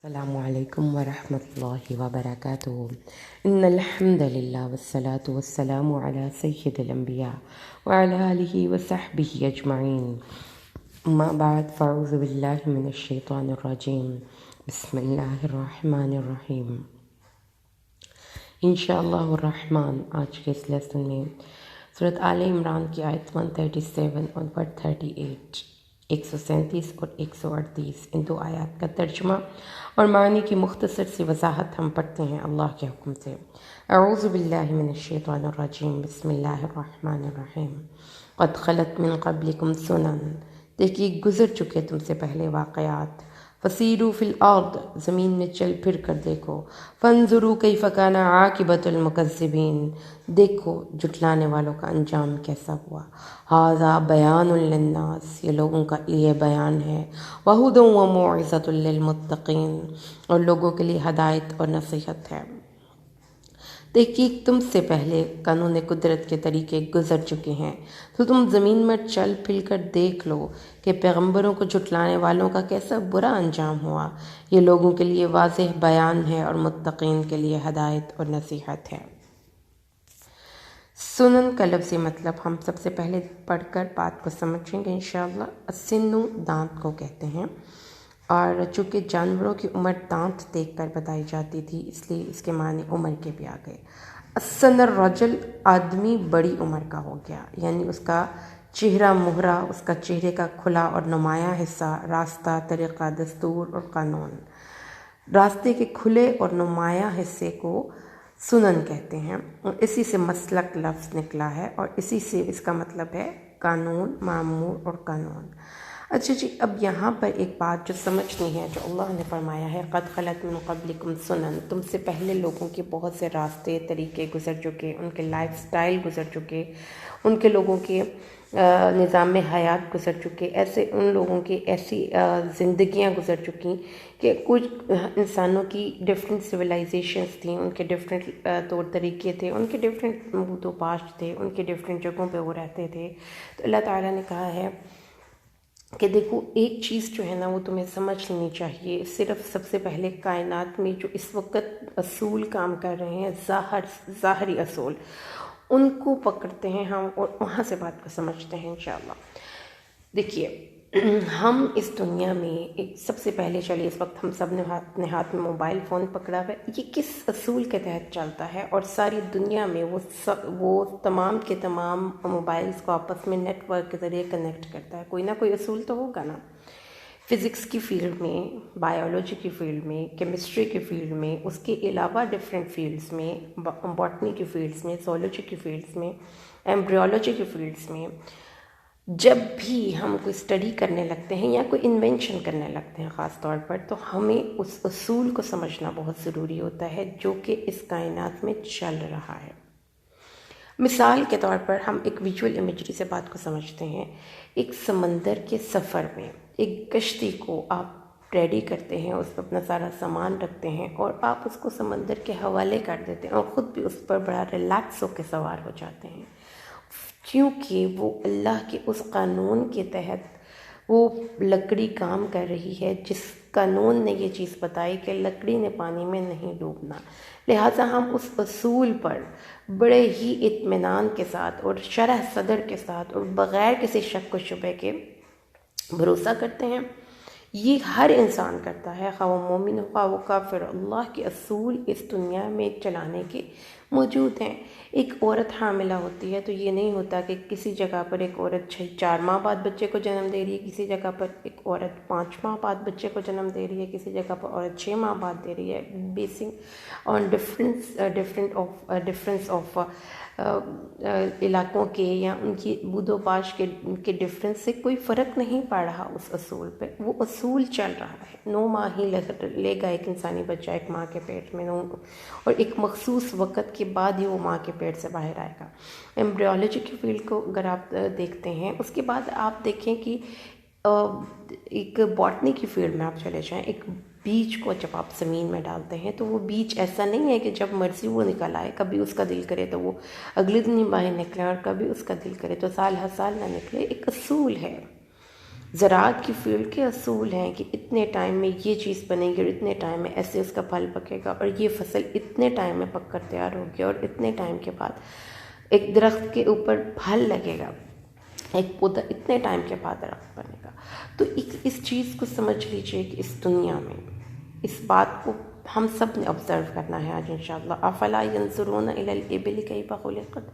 السلام علیکم ورحمۃ اللہ وبرکاتہ ان الحمد للہ والصلاة والسلام علی سید الانبیاء وعلی آلہ وصحبہ اجمعین اما بعد فاعوذ باللہ من الشیطان الرجیم بسم اللہ الرحمن الرحیم انشاءاللہ الرحمن آج کے اس لیسن میں سورۃ آل عمران کی آیت 137 اور ورڈ 38 137 اور 138 ان دو آیات کا ترجمہ اور معنی کی مختصر سی وضاحت ہم پڑھتے ہیں اللہ کے حکم سے۔ اعوذ باللہ من الشیطان الرجیم بسم اللہ الرحمن الرحیم قد خلت من قبلکم سنن، دیکھیے گزر چکے تم سے پہلے واقعات، فسیروا فی الارض، زمین میں چل پھر کر دیکھو، فانظروا کیف کان عاقبۃ المکذبین، دیکھو جھٹلانے والوں کا انجام کیسا ہوا۔ ھذا بیان للناس، یہ لوگوں کا لیے بیان ہے، وہدی وموعظۃ للمتقین، اور لوگوں کے لیے ہدایت اور نصیحت ہے۔ دیکھیے تم سے پہلے قانون قدرت کے طریقے گزر چکے ہیں، تو تم زمین میں چل پھر کر دیکھ لو کہ پیغمبروں کو جھٹلانے والوں کا کیسا برا انجام ہوا۔ یہ لوگوں کے لیے واضح بیان ہے اور متقین کے لیے ہدایت اور نصیحت ہے۔ سنن کا لفظی مطلب ہم سب سے پہلے پڑھ کر بات کو سمجھیں گے انشاءاللہ۔ السن دانت کو کہتے ہیں، اور چونکہ جانوروں کی عمر دانت دیکھ کر بتائی جاتی تھی اس لیے اس کے معنی عمر کے بھی آ گئے۔ السن الرجل، آدمی بڑی عمر کا ہو گیا، یعنی اس کا چہرہ مہرہ، اس کا چہرے کا کھلا اور نمایاں حصہ، راستہ، طریقہ، دستور اور قانون۔ راستے کے کھلے اور نمایاں حصے کو سنن کہتے ہیں، اور اسی سے مسلک لفظ نکلا ہے، اور اسی سے اس کا مطلب ہے قانون، معمور اور قانون۔ اچھا جی، اب یہاں پر ایک بات جو سمجھنی ہے، جو اللہ نے فرمایا ہے قد خلت من قبلکم سنن، تم سے پہلے لوگوں کے بہت سے راستے طریقے گزر چکے، ان کے لائف سٹائل گزر چکے، ان کے لوگوں کے نظام حیات گزر چکے، ایسے ان لوگوں کی ایسی زندگیاں گزر چکی کہ کچھ انسانوں کی ڈفرینٹ سویلائزیشنز تھیں، ان کے ڈفرینٹ طور طریقے تھے، ان کے ڈفرینٹ بود و باش تھے، ان کے ڈفرینٹ جگہوں پہ وہ رہتے تھے۔ تو اللہ تعالیٰ نے کہا ہے کہ دیکھو ایک چیز جو ہے نا وہ تمہیں سمجھ لینی چاہیے، صرف سب سے پہلے کائنات میں جو اس وقت اصول کام کر رہے ہیں، ظاہری اصول، ان کو پکڑتے ہیں ہم اور وہاں سے بات کو سمجھتے ہیں انشاءاللہ۔ دیکھیے ہم اس دنیا میں ایک سب سے پہلے چلیے، اس وقت ہم سب نے اپنے ہاتھ میں موبائل فون پکڑا ہوا ہے، یہ کس اصول کے تحت چلتا ہے؟ اور ساری دنیا میں وہ تمام کے تمام موبائلز کو آپس میں نیٹ ورک کے ذریعے کنیکٹ کرتا ہے، کوئی نہ کوئی اصول تو ہوگا نا۔ فزکس کی فیلڈ میں، بایولوجی کی فیلڈ میں، کیمسٹری کی فیلڈ میں، اس کے علاوہ ڈفرینٹ فیلڈز میں، باٹنی کی فیلڈز میں، زولوجی کی فیلڈز میں، ایمبریولوجی کی فیلڈز میں، جب بھی ہم کوئی اسٹڈی کرنے لگتے ہیں یا کوئی انوینشن کرنے لگتے ہیں خاص طور پر، تو ہمیں اس اصول کو سمجھنا بہت ضروری ہوتا ہے جو کہ اس کائنات میں چل رہا ہے۔ مثال کے طور پر ہم ایک ویژول امیجری سے بات کو سمجھتے ہیں۔ ایک سمندر کے سفر میں ایک کشتی کو آپ ریڈی کرتے ہیں، اس پر اپنا سارا سامان رکھتے ہیں اور آپ اس کو سمندر کے حوالے کر دیتے ہیں، اور خود بھی اس پر بڑا ریلیکس ہو کے سوار ہو جاتے ہیں، کیونکہ وہ اللہ کے اس قانون کے تحت وہ لکڑی کام کر رہی ہے جس قانون نے یہ چیز بتائی کہ لکڑی نے پانی میں نہیں ڈوبنا۔ لہٰذا ہم اس اصول پر بڑے ہی اطمینان کے ساتھ اور شرح صدر کے ساتھ اور بغیر کسی شک و شبہ کے بھروسہ کرتے ہیں۔ یہ ہر انسان کرتا ہے، خواہ وہ مومن ہو خواہ وہ کافر۔ اللہ کے اصول اس دنیا میں چلانے کے موجود ہیں۔ ایک عورت حاملہ ہوتی ہے تو یہ نہیں ہوتا کہ کسی جگہ پر ایک عورت 4 ماہ بعد بچے کو جنم دے رہی ہے، کسی جگہ پر ایک عورت 5 ماہ بعد بچے کو جنم دے رہی ہے، کسی جگہ پر عورت 6 ماہ بعد دے رہی ہے۔ بیسنگ آن ڈفرینس آف علاقوں کے یا ان کی بود و باش کے ڈفرینس سے کوئی فرق نہیں پڑ رہا اس اصول پہ، وہ اصول چل رہا ہے۔ 9 ماہ ہی لے گا ایک انسانی بچہ ایک ماں کے پیٹ میں، اور ایک مخصوص وقت کے بعد ہی وہ ماں کے پیٹ سے باہر آئے گا۔ ایمبریولوجی کی فیلڈ کو اگر آپ دیکھتے ہیں، اس کے بعد آپ دیکھیں کہ ایک باٹنی کی فیلڈ میں آپ چلے جائیں، ایک بیج کو جب آپ زمین میں ڈالتے ہیں تو وہ بیج ایسا نہیں ہے کہ جب مرضی وہ نکل آئے، کبھی اس کا دل کرے تو وہ اگلے دن ہی باہر نکلے اور کبھی اس کا دل کرے تو سال ہر سال نہ نکلے۔ ایک اصول ہے، زراعت کی فیلڈ کے اصول ہیں کہ اتنے ٹائم میں یہ چیز بنے گی اور اتنے ٹائم میں ایسے اس کا پھل پکے گا، اور یہ فصل اتنے ٹائم میں پک کر تیار ہوگی، اور اتنے ٹائم کے بعد ایک درخت کے اوپر پھل لگے گا، ایک پودا اتنے ٹائم کے بعد درخت بنے گا۔ تو اس چیز کو سمجھ لیجئے کہ اس دنیا میں اس بات کو ہم سب نے آبزرو کرنا ہے آج انشاءاللہ۔ افلا ینظرون الی الابل کیف خلقت،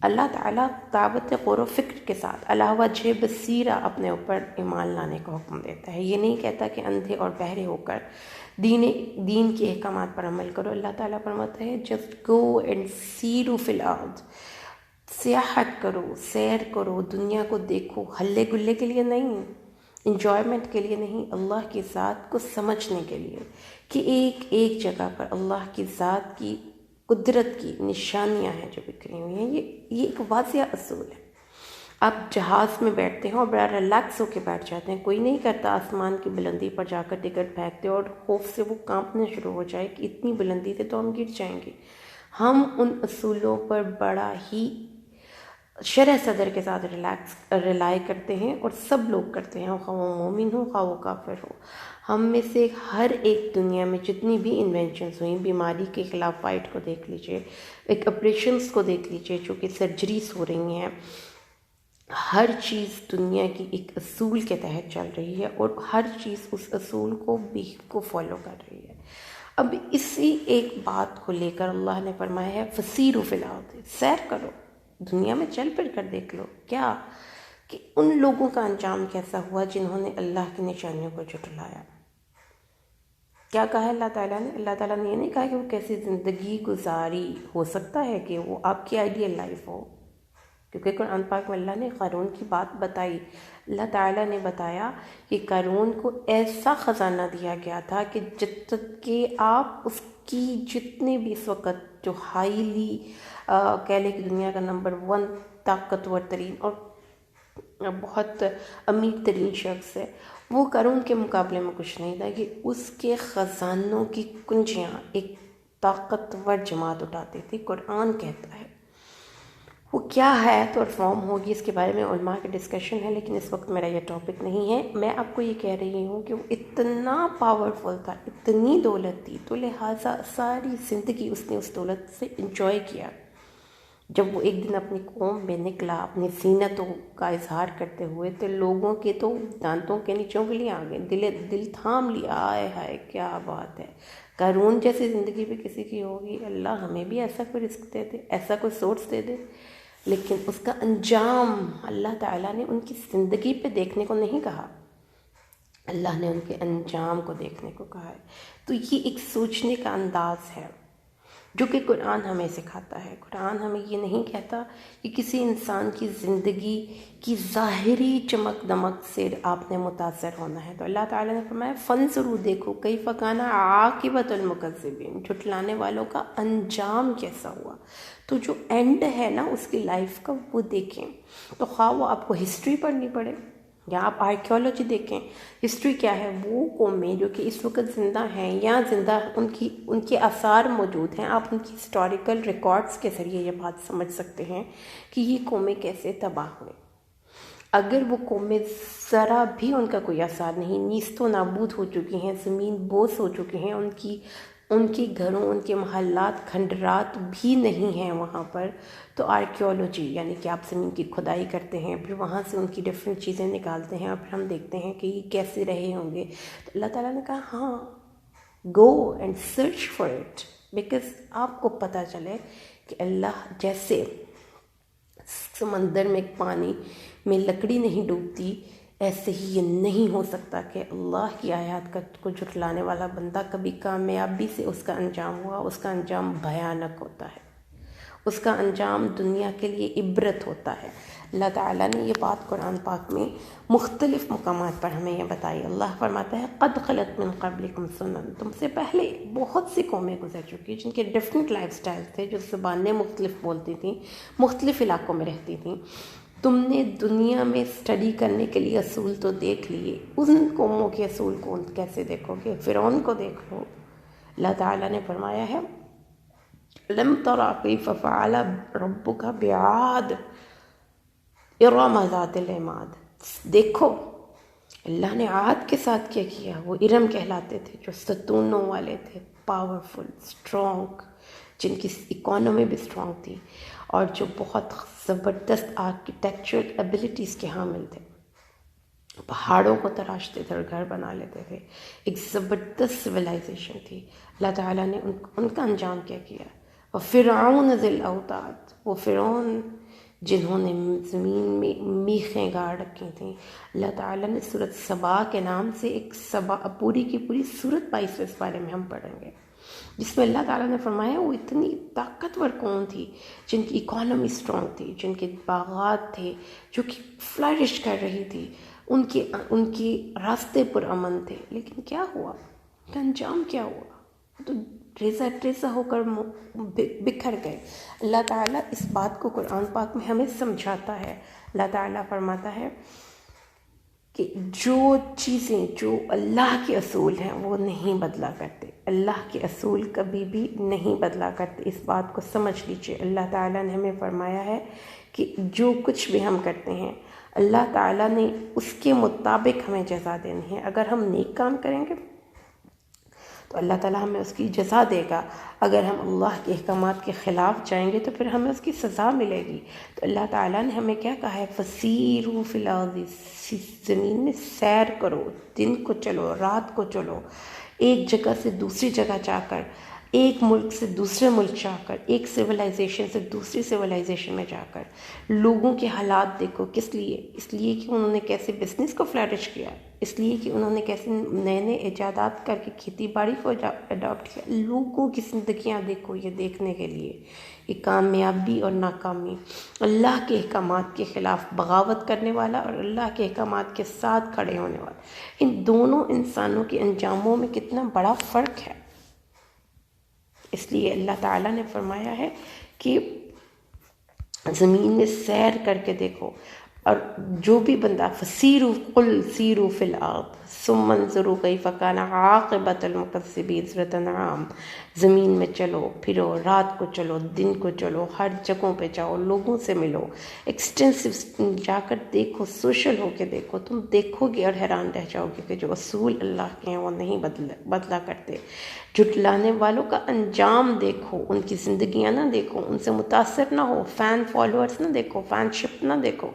اللہ تعالیٰ دعوت غور و فکر کے ساتھ علی وجہ بصیرہ اپنے اوپر ایمان لانے کا حکم دیتا ہے۔ یہ نہیں کہتا کہ اندھے اور بہرے ہو کر دین کے احکامات پر عمل کرو۔ اللہ تعالیٰ فرماتا ہے جسٹ گو اینڈ سیرو فی الارض، سیاحت کرو، سیر کرو، دنیا کو دیکھو، ہلے گلے کے لیے نہیں، انجوائمنٹ کے لیے نہیں، اللہ کی ذات کو سمجھنے کے لیے کہ ایک ایک جگہ پر اللہ کی ذات کی قدرت کی نشانیاں ہیں جو بکھری ہوئی ہیں۔ یہ ایک واضح اصول ہے۔ آپ جہاز میں بیٹھتے ہیں اور بڑا ریلیکس ہو کے بیٹھ جاتے ہیں، کوئی نہیں کرتا آسمان کی بلندی پر جا کر ٹکٹ پھینکتے اور خوف سے وہ کانپنے شروع ہو جائے کہ اتنی بلندی سے تو ہم گر جائیں گے۔ ہم ان اصولوں پر بڑا ہی شرح صدر کے ساتھ ریلائی کرتے ہیں، اور سب لوگ کرتے ہیں، خواہ وہ مومن ہو خواہ وہ کافر ہو۔ ہم میں سے ہر ایک دنیا میں جتنی بھی انوینشنز ہوئیں، بیماری کے خلاف فائٹ کو دیکھ لیجئے، ایک آپریشنز کو دیکھ لیجئے جو کہ سرجریز ہو رہی ہیں، ہر چیز دنیا کی ایک اصول کے تحت چل رہی ہے، اور ہر چیز اس اصول کو فالو کر رہی ہے۔ اب اسی ایک بات کو لے کر اللہ نے فرمایا ہے فسیروا فی الارض، سیر کرو، دنیا میں چل پھر کر دیکھ لو کیا کہ ان لوگوں کا انجام کیسا ہوا جنہوں نے اللہ کی نشانیوں کو جھٹلایا۔ کیا کہا اللہ تعالیٰ نے؟ اللہ تعالیٰ نے یہ نہیں کہا کہ وہ کیسی زندگی گزاری، ہو سکتا ہے کہ وہ آپ کی آئیڈیل لائف ہو، کیونکہ قرآن پاک میں اللہ نے قارون کی بات بتائی۔ اللہ تعالیٰ نے بتایا کہ قارون کو ایسا خزانہ دیا گیا تھا کہ جب تک کہ آپ اس کی جتنے بھی اس وقت جو ہائیلی کہہ لیں کہ دنیا کا نمبر 1 طاقتور ترین اور بہت امیر ترین شخص ہے، وہ قارون کے مقابلے میں کچھ نہیں تھا کہ اس کے خزانوں کی کنجیاں ایک طاقتور جماعت اٹھاتی تھی۔ قرآن کہتا ہے وہ کیا حیات اور فارم ہوگی، اس کے بارے میں علماء کی ڈسکشن ہے، لیکن اس وقت میرا یہ ٹاپک نہیں ہے۔ میں آپ کو یہ کہہ رہی ہوں کہ وہ اتنا پاورفل تھا، اتنی دولت تھی، تو لہٰذا ساری زندگی اس نے اس دولت سے انجوائے کیا۔ جب وہ ایک دن اپنی قوم میں نکلا اپنی زینتوں کا اظہار کرتے ہوئے، تو لوگوں کے تو دانتوں کے نیچے انگلی آ گئے، دل تھام لیا، آئے ہائے کیا بات ہے، قارون جیسی زندگی بھی کسی کی ہوگی، اللہ ہمیں بھی ایسا کوئی رزق دے دے، ایسا کوئی سورس دے دے۔ لیکن اس کا انجام اللہ تعالیٰ نے ان کی زندگی پہ دیکھنے کو نہیں کہا، اللہ نے ان کے انجام کو دیکھنے کو کہا ہے۔ تو یہ ایک سوچنے کا انداز ہے جو کہ قرآن ہمیں سکھاتا ہے۔ قرآن ہمیں یہ نہیں کہتا کہ کسی انسان کی زندگی کی ظاہری چمک دمک سے آپ نے متاثر ہونا ہے۔ تو اللہ تعالیٰ نے فرمایا فانظروا، دیکھو کیف کان عاقبۃ المکذبین، جھٹلانے والوں کا انجام کیسا ہوا۔ تو جو اینڈ ہے نا اس کی لائف کا، وہ دیکھیں، تو خواہ وہ آپ کو ہسٹری پڑھنی پڑے یا آپ آرکیولوجی دیکھیں۔ ہسٹری کیا ہے؟ وہ قومیں جو کہ اس وقت زندہ ہیں یا زندہ ان کے آثار موجود ہیں، آپ ان کی ہسٹوریکل ریکارڈز کے ذریعے یہ بات سمجھ سکتے ہیں کہ یہ قومیں کیسے تباہ ہوئیں۔ اگر وہ قومیں ذرا بھی ان کا کوئی آثار نہیں، نیست و نابود ہو چکی ہیں، زمین بوس ہو چکی ہیں، ان کے گھروں، ان کے محلات، کھنڈرات بھی نہیں ہیں وہاں پر، تو آرکیولوجی یعنی کہ آپ زمین کی کھدائی کرتے ہیں، پھر وہاں سے ان کی ڈفرینٹ چیزیں نکالتے ہیں، اور پھر ہم دیکھتے ہیں کہ یہ کیسے رہے ہوں گے۔ تو اللہ تعالیٰ نے کہا ہاں go and search for it, because آپ کو پتہ چلے کہ اللہ جیسے سمندر میں پانی میں لکڑی نہیں ڈوبتی، ایسے ہی یہ نہیں ہو سکتا کہ اللہ کی آیات کو جھٹلانے والا بندہ کبھی کامیابی سے اس کا انجام ہوا، اس کا انجام بھیانک ہوتا ہے، اس کا انجام دنیا کے لیے عبرت ہوتا ہے۔ اللہ تعالیٰ نے یہ بات قرآن پاک میں مختلف مقامات پر ہمیں یہ بتائی۔ اللہ فرماتا ہے قد خلت من قبلکم سنن، تم سے پہلے بہت سی قومیں گزر چکی جن کے ڈفرینٹ لائف سٹائل تھے، جو زبانیں مختلف بولتی تھیں، مختلف علاقوں میں رہتی تھیں۔ تم نے دنیا میں اسٹڈی کرنے کے لیے اصول تو دیکھ لیے، ان قوموں کے اصول کو کیسے دیکھو گے؟ فرعون کو دیکھ لو۔ اللہ تعالیٰ نے فرمایا ہے لم تر کیف فعل ربک بعاد ارم ذات العماد، دیکھو اللہ نے عاد کے ساتھ کیا کیا. وہ ارم کہلاتے تھے جو ستونوں والے تھے، پاورفل، اسٹرانگ، جن کی اکانومی بھی اسٹرانگ تھی، اور جو بہت زبردست آرکیٹیکچرل ایبلٹیز کے حامل تھے. پہاڑوں کو تراشتے تھے اور گھر بنا لیتے تھے. ایک زبردست سویلائزیشن تھی. اللہ تعالیٰ نے ان کا انجام کیا کیا. اور فرعون ذی الاوتاد، وہ فرعون جنہوں نے زمین میں میخیں گاڑ رکھی تھیں. اللہ تعالیٰ نے سورۃ سبا کے نام سے ایک سبا پوری کی پوری سورت 22 اس بارے میں ہم پڑھیں گے، جس میں اللہ تعالیٰ نے فرمایا وہ اتنی طاقتور قوم تھی جن کی اکانومی اسٹرانگ تھی، جن کے باغات تھے جو کہ فلرش کر رہی تھی، ان کے راستے پر امن تھے. لیکن کیا ہوا؟ ان کا انجام کیا ہوا؟ تو ریزہ ٹریزہ ہو کر بکھر گئے. اللہ تعالیٰ اس بات کو قرآن پاک میں ہمیں سمجھاتا ہے. اللہ تعالیٰ فرماتا ہے کہ جو چیزیں جو اللہ کے اصول ہیں وہ نہیں بدلا کرتے. اللہ کے اصول کبھی بھی نہیں بدلا کرتے. اس بات کو سمجھ لیجیے. اللہ تعالیٰ نے ہمیں فرمایا ہے کہ جو کچھ بھی ہم کرتے ہیں اللہ تعالیٰ نے اس کے مطابق ہمیں جزا دینی ہے. اگر ہم نیک کام کریں گے تو اللہ تعالیٰ ہمیں اس کی جزا دے گا. اگر ہم اللہ کے احکامات کے خلاف جائیں گے تو پھر ہمیں اس کی سزا ملے گی. تو اللہ تعالیٰ نے ہمیں کیا کہا ہے؟ فسیروا فی الارض، زمین میں سیر کرو، دن کو چلو، رات کو چلو، ایک جگہ سے دوسری جگہ جا کر، ایک ملک سے دوسرے ملک جا کر، ایک سویلائزیشن سے دوسری سویلائزیشن میں جا کر لوگوں کے حالات دیکھو. کس لیے؟ اس لیے کہ انہوں نے کیسے بزنس کو فلرش کیا، اس لیے کہ انہوں نے کیسے نئے نئے ایجادات کر کے کھیتی باڑی کو اڈاپٹ کیا. لوگوں کی زندگیاں دیکھو، یہ دیکھنے کے لیے کہ کامیابی اور ناکامی، اللہ کے احکامات کے خلاف بغاوت کرنے والا اور اللہ کے احکامات کے ساتھ کھڑے ہونے والا، ان دونوں انسانوں کے انجاموں میں کتنا بڑا فرق ہے. اس لیے اللہ تعالیٰ نے فرمایا ہے کہ زمین میں سیر کر کے دیکھو. اور جو بھی بندہ فسیروا قل سیروا فی الارض ثم انظروا کیف کان عاقبۃ المکذبین، سورۃ انعام. زمین میں چلو پھرو، رات کو چلو، دن کو چلو، ہر جگہوں پہ جاؤ، لوگوں سے ملو، ایکسٹینسو جا کر دیکھو، سوشل ہو کے دیکھو. تم دیکھو گے اور حیران رہ جاؤ گے کہ جو اصول اللہ کے ہیں وہ نہیں بدلا کرتے. جھٹلانے والوں کا انجام دیکھو، ان کی زندگیاں نہ دیکھو، ان سے متاثر نہ ہو، فین فالوورز نہ دیکھو، فین شپ نہ دیکھو.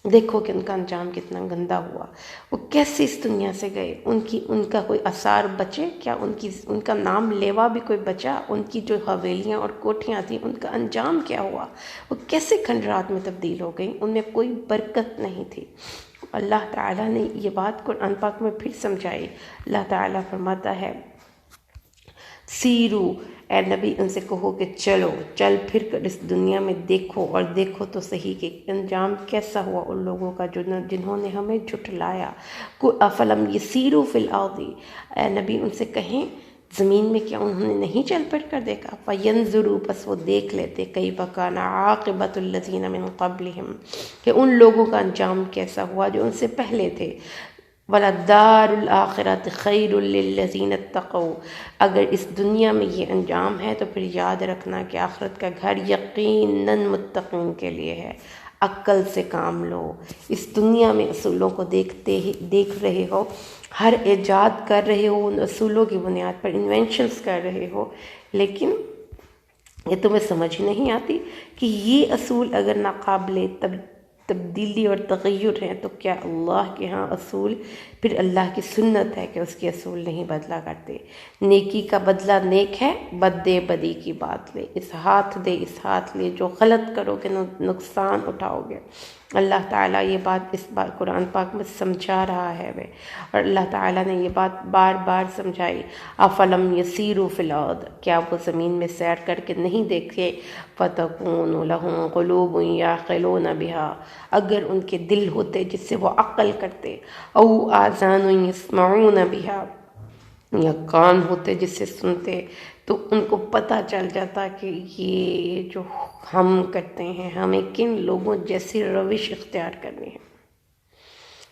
دیکھو کہ ان کا انجام کتنا گندا ہوا. وہ کیسے اس دنیا سے گئے؟ ان کا کوئی اثار بچے کیا؟ ان کا نام لیوا بھی کوئی بچا؟ ان کی جو حویلیاں اور کوٹھیاں تھیں ان کا انجام کیا ہوا؟ وہ کیسے کھنڈرات میں تبدیل ہو گئیں؟ ان میں کوئی برکت نہیں تھی. اللہ تعالیٰ نے یہ بات قرآن پاک میں پھر سمجھائی. اللہ تعالیٰ فرماتا ہے سیرو، اے نبی ان سے کہو کہ چلو، چل پھر کر اس دنیا میں دیکھو، اور دیکھو تو صحیح کہ انجام کیسا ہوا ان لوگوں کا جنہوں نے ہمیں جھٹلایا. افلم یسیروا فی الارض، اے نبی ان سے کہیں زمین میں کیا انہوں نے نہیں چل پھر کر دیکھا؟ فینظروا، پس وہ دیکھ لیتے، کیف کان عاقبۃ الذین من قبلہم، کہ ان لوگوں کا انجام کیسا ہوا جو ان سے پہلے تھے. وَلَدَّارُ الْآخِرَةِ خَيْرٌ لِلَّذِينَ اتَّقَوْا، اگر اس دنیا میں یہ انجام ہے تو پھر یاد رکھنا کہ آخرت کا گھر یقیناً متقین کے لیے ہے. عقل سے کام لو. اس دنیا میں اصولوں کو دیکھ رہے ہو، ہر ایجاد کر رہے ہو ان اصولوں کی بنیاد پر، انوینشنز کر رہے ہو، لیکن یہ تمہیں سمجھ نہیں آتی کہ یہ اصول اگر ناقابل تبدیلی اور تغیر ہیں تو کیا اللہ کے ہاں اصول، پھر اللہ کی سنت ہے کہ اس کے اصول نہیں بدلا کرتے. نیکی کا بدلہ نیک ہے، بد دے بدی کی بات لے، اس ہاتھ دے اس ہاتھ لے، جو غلط کرو گے نقصان اٹھاؤ گے. اللہ تعالیٰ یہ بات اس بار قرآن پاک میں سمجھا رہا ہے اور اللہ تعالیٰ نے یہ بات بار بار سمجھائی. افلم یسیروا فی الارض، کیا وہ زمین میں سیر کر کے نہیں دیکھے؟ فتکون لہم قلوب یعقلون بہا، اگر ان کے دل ہوتے جس سے وہ عقل کرتے، او آذان یسمعون بہا، یا کان ہوتے جس سے سنتے، تو ان کو پتہ چل جاتا کہ یہ جو ہم کرتے ہیں ہمیں کن لوگوں جیسی روش اختیار کرنی ہے.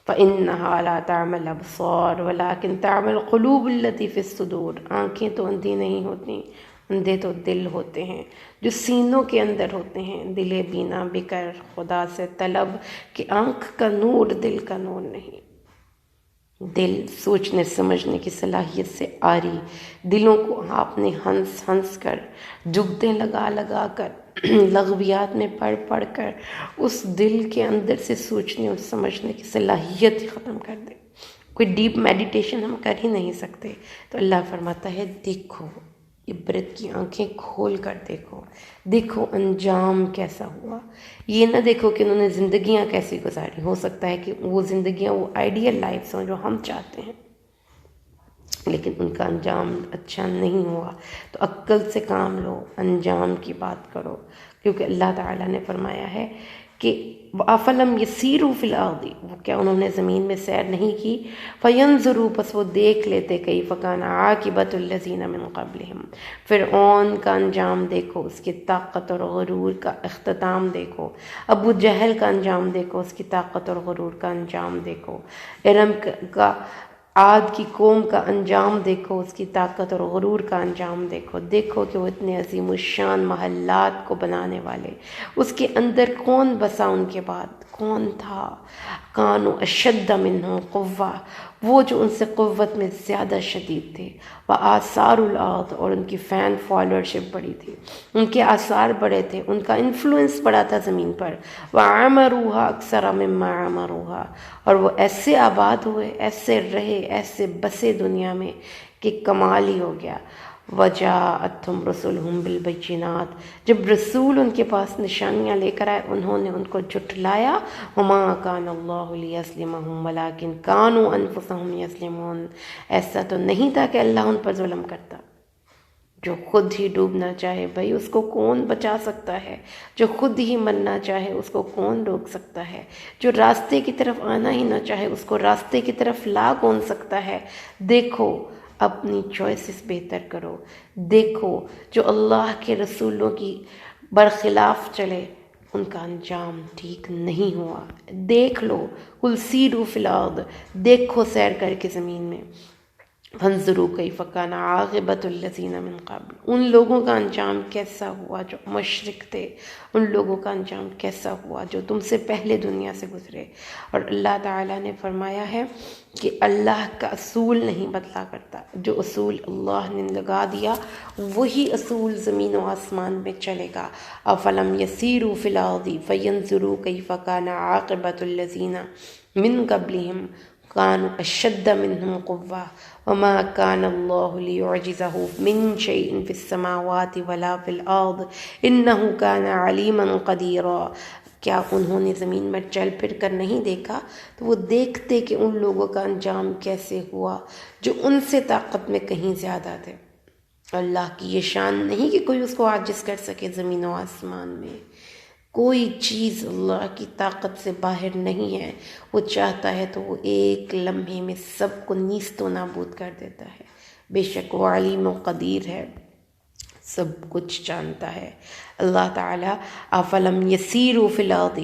فَإِنَّهَا لَا تَعْمَى الْأَبْصَارُ وَلَكِنْ تَعْمَى الْقُلُوبُ الَّتِي فِي الصُّدُورِ، آنکھیں تو اندھی نہیں ہوتی اندھے تو دل ہوتے ہیں جو سینوں کے اندر ہوتے ہیں، دل بینا بکر خدا سے طلب کہ آنکھ کا نور دل کا نور نہیں۔ دل سوچنے سمجھنے کی صلاحیت سے آری، دلوں کو آپ نے ہنس ہنس کر، جگدیں لگا لگا کر، لغویات میں پڑھ پڑھ کر اس دل کے اندر سے سوچنے اور سمجھنے کی صلاحیت ہی ختم کر دے۔ کوئی ڈیپ میڈیٹیشن ہم کر ہی نہیں سکتے، تو اللہ فرماتا ہے دیکھو، عبرت کی آنکھیں کھول کر دیکھو، دیکھو انجام کیسا ہوا۔ یہ نہ دیکھو کہ انہوں نے زندگیاں کیسی گزاری، ہو سکتا ہے کہ وہ زندگیاں وہ آئیڈیل لائفز ہوں جو ہم چاہتے ہیں، لیکن ان کا انجام اچھا نہیں ہوا، تو عقل سے کام لو، انجام کی بات کرو، کیونکہ اللہ تعالیٰ نے فرمایا ہے کہ افلم یسیروا فی الارض، وہ کیا انہوں نے زمین میں سیر نہیں کی، فینظروا، پس وہ دیکھ لیتے، کیف کان عاقبۃ الذین من قبلہم، فرعون کا انجام دیکھو، اس کی طاقت اور غرور کا اختتام دیکھو، ابو جہل کا انجام دیکھو، اس کی طاقت اور غرور کا انجام دیکھو، ارم کا عاد کی قوم کا انجام دیکھو، اس کی طاقت اور غرور کا انجام دیکھو، دیکھو کہ وہ اتنے عظیم الشان محلات کو بنانے والے، اس کے اندر کون بسا، ان کے بعد کون تھا، کانوا اشد منہم قوہ، وہ جو ان سے قوت میں زیادہ شدید تھے، وآثار الارض، اور ان کی فین فالوورشپ بڑی تھی، ان کے آثار بڑے تھے، ان کا انفلوئنس بڑا تھا زمین پر، وعمروها اکثر مما عمروها، اور وہ ایسے آباد ہوئے، ایسے رہے، ایسے بسے دنیا میں کہ کمال ہی ہو گیا۔ وجاءتہم رسلہم بالبینات، جب رسول ان کے پاس نشانیاں لے کر آئے، انہوں نے ان کو جھٹلایا، وما کان اللہ لیظلمہم ولکن کانوا انفسہم یظلمون، ایسا تو نہیں تھا کہ اللہ ان پر ظلم کرتا، جو خود ہی ڈوبنا چاہے بھائی اس کو کون بچا سکتا ہے، جو خود ہی مرنا چاہے اس کو کون روک سکتا ہے، جو راستے کی طرف آنا ہی نہ چاہے اس کو راستے کی طرف لا کون سکتا ہے۔ دیکھو اپنی چوائسز بہتر کرو، دیکھو جو اللہ کے رسولوں کی برخلاف چلے ان کا انجام ٹھیک نہیں ہوا، دیکھ لو، قل سیروا فی الارض، دیکھو سیر کر کے زمین میں، فانظروا کیف کان عاقبۃ الذین من قبل، ان لوگوں کا انجام کیسا ہوا جو مشرک تھے، ان لوگوں کا انجام کیسا ہوا جو تم سے پہلے دنیا سے گزرے۔ اور اللہ تعالیٰ نے فرمایا ہے کہ اللہ کا اصول نہیں بدلا کرتا، جو اصول اللہ نے لگا دیا وہی اصول زمین و آسمان میں چلے گا۔ افلم یسیروا فی الارض فینظروا کیف کان عاقبۃ الذین من قبلہم کانوا اشد منہم قوہ وما کان اللہ لیعجزہ من شیء فی السماوات ولا فی الارض انہ کان علیما قدیرا، کیا انہوں نے زمین میں چل پھر کر نہیں دیکھا تو وہ دیکھتے کہ ان لوگوں کا انجام کیسے ہوا جو ان سے طاقت میں کہیں زیادہ تھے۔ اللہ کی یہ شان نہیں کہ کوئی اس کو عاجز کر سکے، زمین و آسمان میں کوئی چیز اللہ کی طاقت سے باہر نہیں ہے، وہ چاہتا ہے تو وہ ایک لمحے میں سب کو نیست و نابود کر دیتا ہے، بے شک وہ علیم و قدیر ہے، سب کچھ جانتا ہے۔ اللہ تعالیٰ افلم یسیروا فی الارض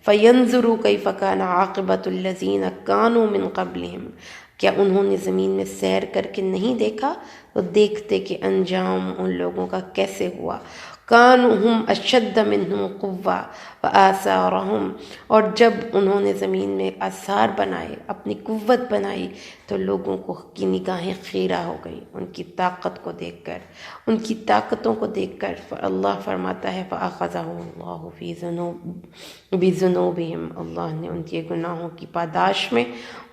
فینظروا کیف کان عاقبۃ الذین کانوا من قبلہم، کیا انہوں نے زمین میں سیر کر کے نہیں دیکھا تو دیکھتے کہ انجام ان لوگوں کا کیسے ہوا۔ کانوا ہم اشد منہم قوہ وآثارہم، اور جب انہوں نے زمین میں آثار بنائے، اپنی قوت بنائی، تو لوگوں کو کی نگاہیں خیرہ ہو گئی ان کی طاقت کو دیکھ کر، ان کی طاقتوں کو دیکھ کر۔ اللہ فرماتا ہے فأخذہم اللہ فی بذنوبہم، اللہ نے ان کے گناہوں کی پاداش میں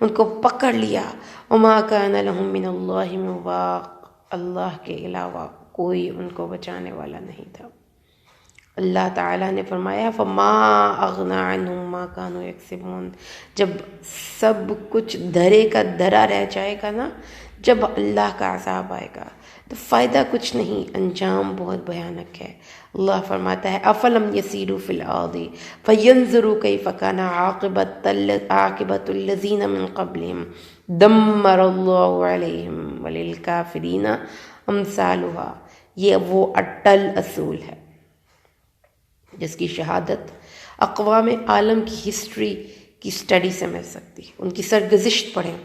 ان کو پکڑ لیا۔ وما کان لہم من اللہ من واق، اللہ کے علاوہ کوئی ان کو بچانے والا نہیں تھا۔ اللہ تعالیٰ نے فرمایا فما اغنی عنہم ما کانوا یکسبون، جب سب کچھ دھرے کا دھرا رہ جائے گا نا، جب اللہ کا عذاب آئے گا تو فائدہ کچھ نہیں، انجام بہت بھیانک ہے۔ اللہ فرماتا ہے افلم یسیروا فی الارض فینظروا کیف کان عاقبۃ الذین من قبلہم دمر اللہ علیہم وللکافرین امثالها، یہ وہ اٹل اصول ہے جس کی شہادت اقوام عالم کی ہسٹری کی سٹڈی سے مل سکتی ہے، ان کی سرگزشت پڑھیں،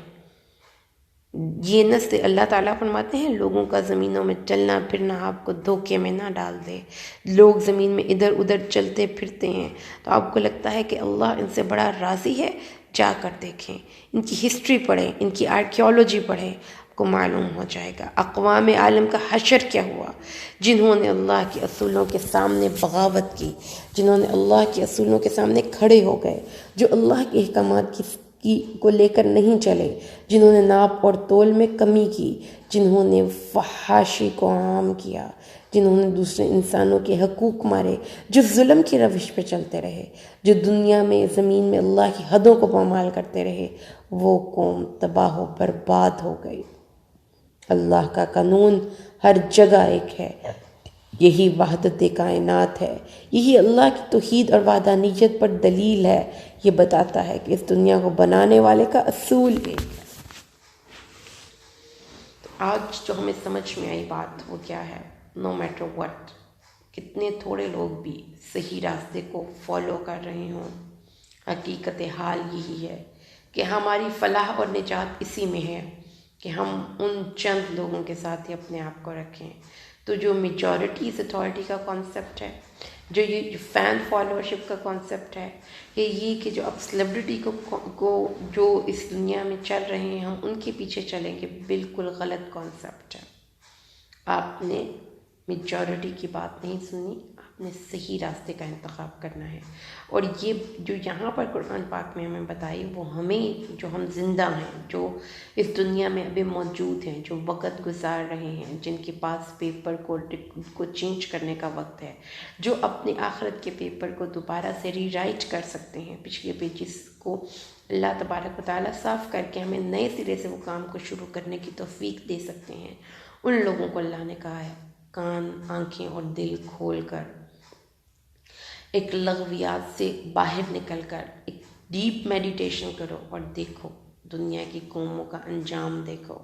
یہ نسل اللہ تعالیٰ فرماتے ہیں لوگوں کا زمینوں میں چلنا پھرنا آپ کو دھوکے میں نہ ڈال دے. لوگ زمین میں ادھر ادھر چلتے پھرتے ہیں تو آپ کو لگتا ہے کہ اللہ ان سے بڑا راضی ہے. جا کر دیکھیں، ان کی ہسٹری پڑھیں، ان کی آرکیولوجی پڑھیں، آپ کو معلوم ہو جائے گا اقوام عالم کا حشر کیا ہوا جنہوں نے اللہ کے اصولوں کے سامنے بغاوت کی، جنہوں نے اللہ کے اصولوں کے سامنے کھڑے ہو گئے، جو اللہ کے احکامات کو لے کر نہیں چلے، جنہوں نے ناپ اور تول میں کمی کی، جنہوں نے فحاشی کو عام کیا، جنہوں نے دوسرے انسانوں کے حقوق مارے، جو ظلم کی روش پہ چلتے رہے، جو دنیا میں زمین میں اللہ کی حدوں کو پامال کرتے رہے، وہ قوم تباہ و برباد ہو گئی. اللہ کا قانون ہر جگہ ایک ہے، یہی وحدت کائنات ہے، یہی اللہ کی توحید اور وحدانیت پر دلیل ہے. یہ بتاتا ہے کہ اس دنیا کو بنانے والے کا اصول ایک ہے. تو آج جو ہمیں سمجھ میں آئی بات وہ کیا ہے؟ نو میٹر وٹ، کتنے تھوڑے لوگ بھی صحیح راستے کو فالو کر رہے ہوں، حقیقت حال یہی ہے کہ ہماری فلاح اور نجات اسی میں ہے کہ ہم ان چند لوگوں کے ساتھ ہی اپنے آپ کو رکھیں. تو جو میجورٹیز اتھارٹی کا کانسیپٹ ہے، جو یہ فین فالوورشپ کا کانسیپٹ ہے، یہ کہ جو اب سیلیبریٹی کو جو اس دنیا میں چل رہے ہیں ہم ان کے پیچھے چلیں گے، بالکل غلط کانسیپٹ ہے. آپ نے میجورٹی کی بات نہیں سنی، آپ نے صحیح راستے کا انتخاب کرنا ہے. اور یہ جو یہاں پر قرآن پاک میں ہمیں بتائی وہ ہمیں، جو ہم زندہ ہیں، جو اس دنیا میں ابھی موجود ہیں، جو وقت گزار رہے ہیں، جن کے پاس پیپر کو چینج کرنے کا وقت ہے، جو اپنے آخرت کے پیپر کو دوبارہ سے ری رائٹ کر سکتے ہیں، پچھلے پیجز کو اللہ تبارک و تعالیٰ صاف کر کے ہمیں نئے سرے سے وہ کام کو شروع کرنے کی توفیق دے سکتے ہیں. ان لوگوں کو اللہ نے کہا ہے کان، آنکھیں اور دل کھول کر ایک لغویات سے باہر نکل کر ایک ڈیپ میڈیٹیشن کرو اور دیکھو دنیا کی قوموں کا انجام. دیکھو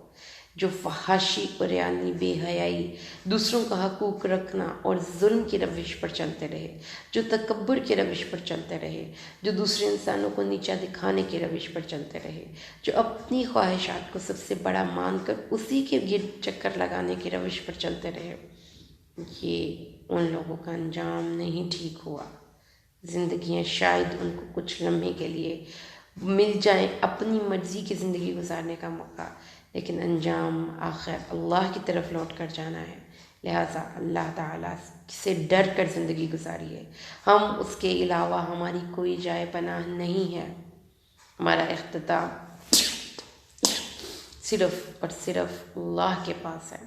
جو فحاشی، عریانی، بے حیائی، دوسروں کا حقوق رکھنا اور ظلم کی روش پر چلتے رہے، جو تکبر کی روش پر چلتے رہے، جو دوسرے انسانوں کو نیچا دکھانے کی روش پر چلتے رہے، جو اپنی خواہشات کو سب سے بڑا مان کر اسی کے گرد چکر لگانے کی روش پر چلتے رہے، یہ ان لوگوں کا انجام نہیں ٹھیک ہوا. زندگیاں شاید ان کو کچھ لمحے کے لیے مل جائیں اپنی مرضی کی زندگی گزارنے کا موقع، لیکن انجام آخر اللہ کی طرف لوٹ کر جانا ہے. لہٰذا اللہ تعالیٰ سے ڈر کر زندگی گزاری ہے. ہم اس کے علاوہ ہماری کوئی جائے پناہ نہیں ہے. ہمارا اختتام صرف اور صرف اللہ کے پاس ہے.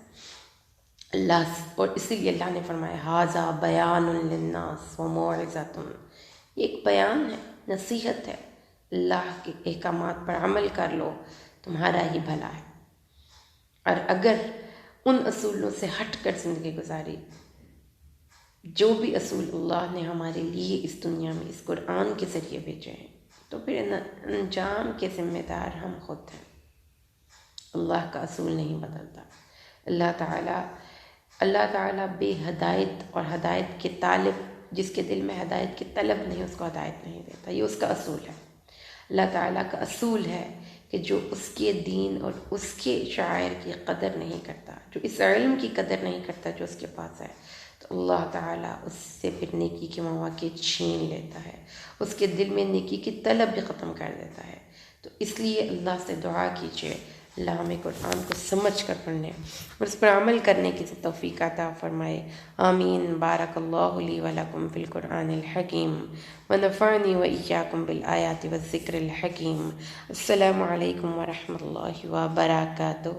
اللہ، اور اسی لیے اللہ نے فرمایا ھذا بیان للناس وموعظۃ، یہ ایک بیان ہے، نصیحت ہے. اللہ کے احکامات پر عمل کر لو، تمہارا ہی بھلا ہے. اور اگر ان اصولوں سے ہٹ کر زندگی گزاری، جو بھی اصول اللہ نے ہمارے لیے اس دنیا میں اس قرآن کے ذریعے بھیجے ہیں، تو پھر انجام کے ذمہ دار ہم خود ہیں. اللہ کا اصول نہیں بدلتا. اللہ تعالیٰ بے ہدایت اور ہدایت کے طالب، جس کے دل میں ہدایت کی طلب نہیں، اس کو ہدایت نہیں دیتا. یہ اس کا اصول ہے. اللہ تعالیٰ کا اصول ہے کہ جو اس کے دین اور اس کے شاعر کی قدر نہیں کرتا، جو اس علم کی قدر نہیں کرتا جو اس کے پاس ہے، تو اللہ تعالیٰ اس سے پھر نیکی کے مواقع چھین لیتا ہے، اس کے دل میں نیکی کی طلب بھی ختم کر دیتا ہے. تو اس لیے اللہ سے دعا کیجیے اللہ ہمیں قرآن کو سمجھ کر پڑھنے اور اس پر عمل کرنے کی توفیق عطا فرمائے. آمین. بارک اللہ لی ولکم فی القرآن الحکیم ونفعنی وإیاکم بالآیات والذکر الحکیم. السلام علیکم ورحمۃ اللہ وبرکاتہ.